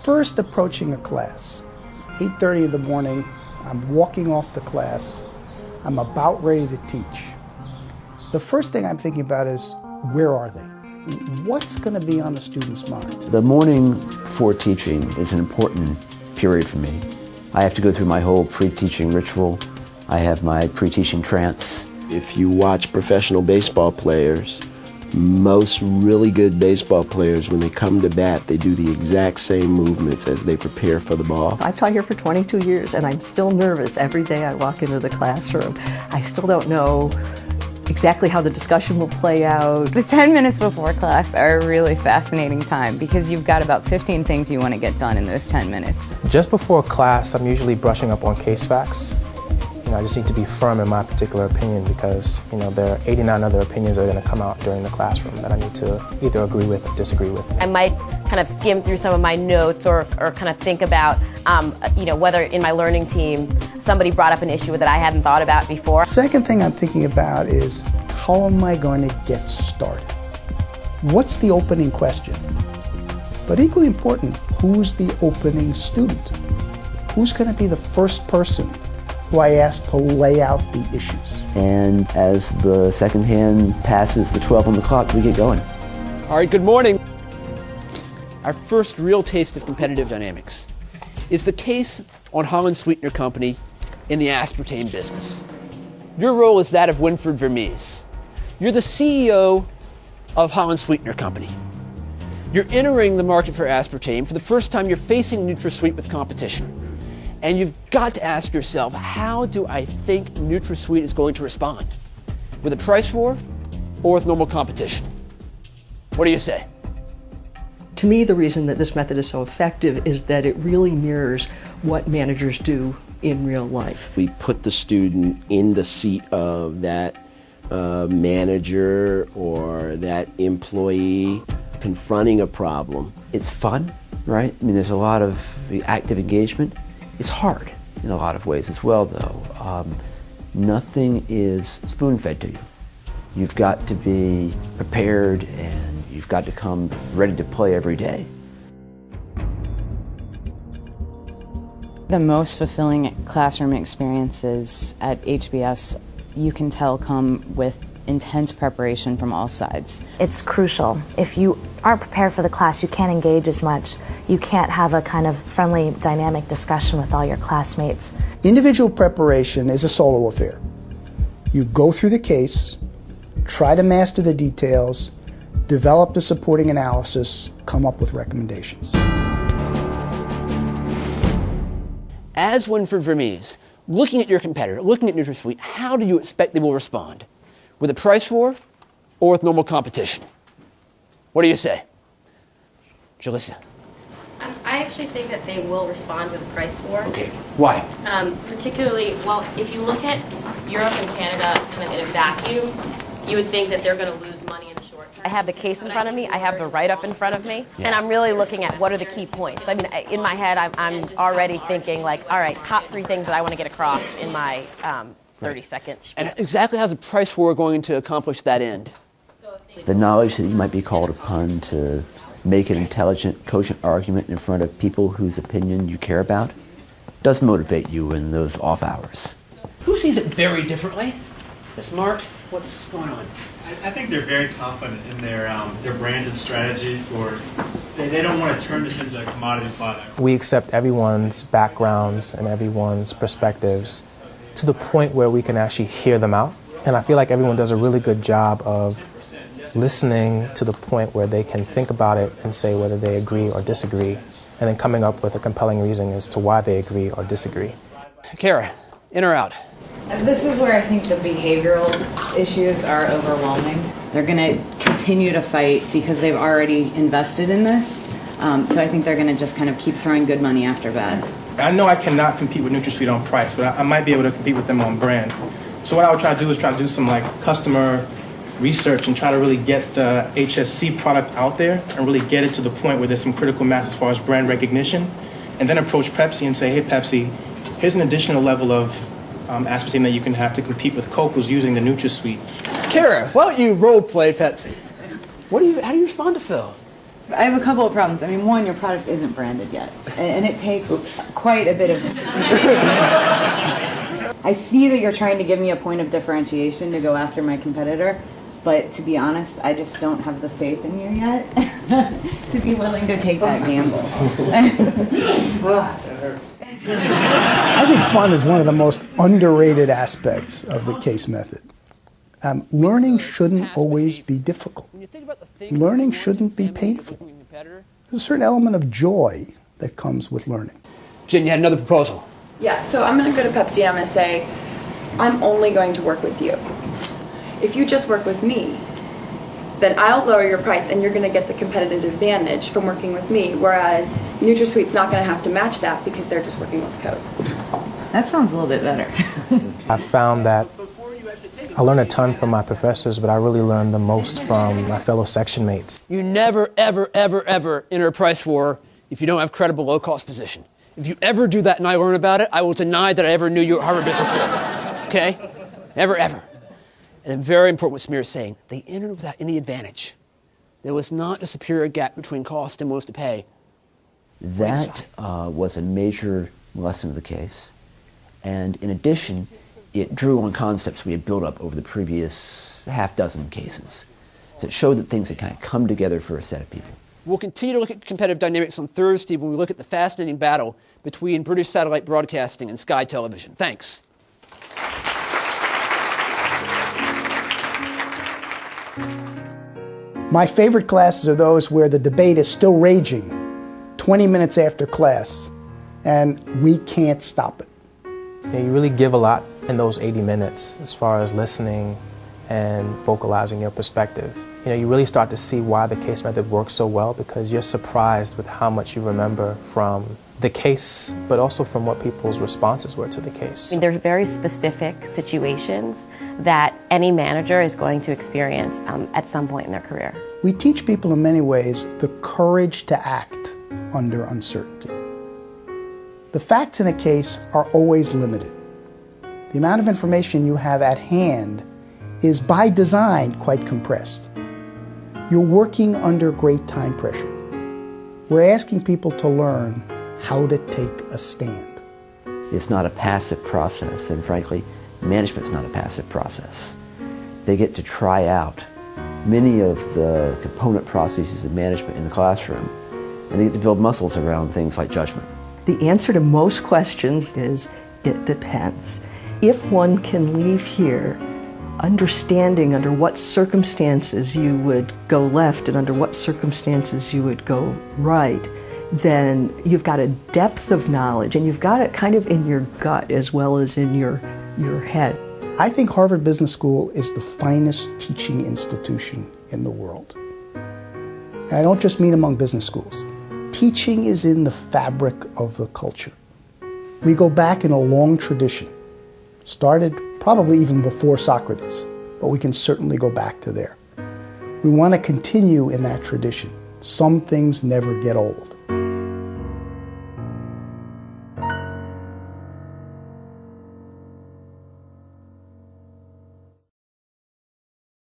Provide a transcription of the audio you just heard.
first approaching a class, it's 8:30 in the morning, I'm walking off the class, I'm about ready to teach. The first thing I'm thinking about is, where are they? What's going to be on the students' minds? The morning for teaching is an important period for me. I have to go through my whole pre-teaching ritual. I have my pre-teaching trance. If you watch professional baseball players, most really good baseball players, when they come to bat, they do the exact same movements as they prepare for the ball. I've taught here for 22 years and I'm still nervous every day I walk into the classroom. I still don't know exactly how the discussion will play out. The 10 minutes before class are a really fascinating time because you've got about 15 things you want to get done in those 10 minutes. Just before class, I'm usually brushing up on case facts. I just need to be firm in my particular opinion because, there are 89 other opinions that are going to come out during the classroom that I need to either agree with or disagree with. I might kind of skim through some of my notes or kind of think about, whether in my learning team somebody brought up an issue that I hadn't thought about before. Second thing I'm thinking about is, how am I going to get started? What's the opening question? But equally important, who's the opening student? Who's going to be the first person who I asked to lay out the issues? And as the second hand passes the 12 on the clock, we get going. All right, good morning. Our first real taste of competitive dynamics is the case on Holland Sweetener Company in the aspartame business. Your role is that of Winfred Vermees. You're the CEO of Holland Sweetener Company. You're entering the market for aspartame. For the first time, you're facing NutraSweet with competition. And you've got to ask yourself, how do I think NutraSweet is going to respond? With a price war or with normal competition? What do you say? To me, the reason that this method is so effective is that it really mirrors what managers do in real life. We put the student in the seat of that manager or that employee confronting a problem. It's fun, right? I mean, there's a lot of active engagement. It's hard in a lot of ways as well, though. Nothing is spoon-fed to you. You've got to be prepared and you've got to come ready to play every day. The most fulfilling classroom experiences at HBS, you can tell, come with intense preparation from all sides. It's crucial. If you aren't prepared for the class, you can't engage as much. You can't have a kind of friendly, dynamic discussion with all your classmates. Individual preparation is a solo affair. You go through the case, try to master the details, develop the supporting analysis, come up with recommendations. As Winfred Vermees, looking at your competitor, looking at NutraSweet, how do you expect they will respond? With a price war or with normal competition? What do you say? Jalissa. I actually think that they will respond to the price war. Okay, why? Particularly, well, if you look at Europe and Canada kind of in a vacuum, you would think that they're going to lose money in the short term. I have the case in front of me, I have the write-up in front of me, and I'm really looking at what are the key points. I mean, in my head, I'm already thinking like, all right, top 3 things that I want to get across in my 30-second speech. And exactly how's the price war going to accomplish that end? The knowledge that you might be called upon to make an intelligent, cogent argument in front of people whose opinion you care about does motivate you in those off hours. Who sees it very differently? Miss Mark, what's going on? I think they're very confident in their branded strategy they don't want to turn this into a commodity product. We accept everyone's backgrounds and everyone's perspectives to the point where we can actually hear them out. And I feel like everyone does a really good job of listening to the point where they can think about it and say whether they agree or disagree, and then coming up with a compelling reason as to why they agree or disagree. Kara, in or out? This is where I think the behavioral issues are overwhelming. They're going to continue to fight because they've already invested in this. So I think they're going to just kind of keep throwing good money after bad. I know I cannot compete with NutraSweet on price, but I might be able to compete with them on brand. So what I would try to do is try to do some customer research and try to really get the HSC product out there and really get it to the point where there's some critical mass as far as brand recognition, and then approach Pepsi and say, hey Pepsi, here's an additional level of aspartame that you can have to compete with Coke who's using the NutraSweet. Kara, why don't you role play Pepsi? How do you respond to Phil? I have a couple of problems. I mean, one, your product isn't branded yet, and it takes quite a bit of time. I see that you're trying to give me a point of differentiation to go after my competitor, but to be honest, I just don't have the faith in you yet to be willing to take that gamble. That hurts. I think fun is one of the most underrated aspects of the case method. Learning shouldn't always be difficult. Learning shouldn't be painful. There's a certain element of joy that comes with learning. Jen, you had another proposal. Yeah, so I'm going to go to Pepsi and I'm going to say, I'm only going to work with you. If you just work with me, then I'll lower your price and you're going to get the competitive advantage from working with me, whereas NutraSweet's not going to have to match that because they're just working with Coke. That sounds a little bit better. I found that I learned a ton from my professors, but I really learned the most from my fellow section mates. You never, ever, ever, ever enter a price war if you don't have credible low-cost position. If you ever do that and I learn about it, I will deny that I ever knew you at Harvard Business School. Okay? Never, ever. And then very important what Samir is saying, they entered without any advantage. There was not a superior gap between cost and willingness to pay. That was a major lesson of the case. And in addition, it drew on concepts we had built up over the previous half-dozen cases. So it showed that things had kind of come together for a set of people. We'll continue to look at competitive dynamics on Thursday when we look at the fascinating battle between British Satellite Broadcasting and Sky Television. Thanks. My favorite classes are those where the debate is still raging 20 minutes after class, and we can't stop it. You really give a lot in those 80 minutes as far as listening and vocalizing your perspective. You really start to see why the case method works so well because you're surprised with how much you remember from the case, but also from what people's responses were to the case. I mean, there's very specific situations that any manager is going to experience at some point in their career. We teach people in many ways the courage to act under uncertainty. The facts in a case are always limited. The amount of information you have at hand is by design quite compressed. You're working under great time pressure. We're asking people to learn how to take a stand. It's not a passive process, and frankly, management's not a passive process. They get to try out many of the component processes of management in the classroom, and they get to build muscles around things like judgment. The answer to most questions is, it depends. If one can leave here understanding under what circumstances you would go left and under what circumstances you would go right, then you've got a depth of knowledge and you've got it kind of in your gut as well as in your head. I think Harvard Business School is the finest teaching institution in the world. And I don't just mean among business schools. Teaching is in the fabric of the culture. We go back in a long tradition, started probably even before Socrates, but we can certainly go back to there. We want to continue in that tradition. Some things never get old.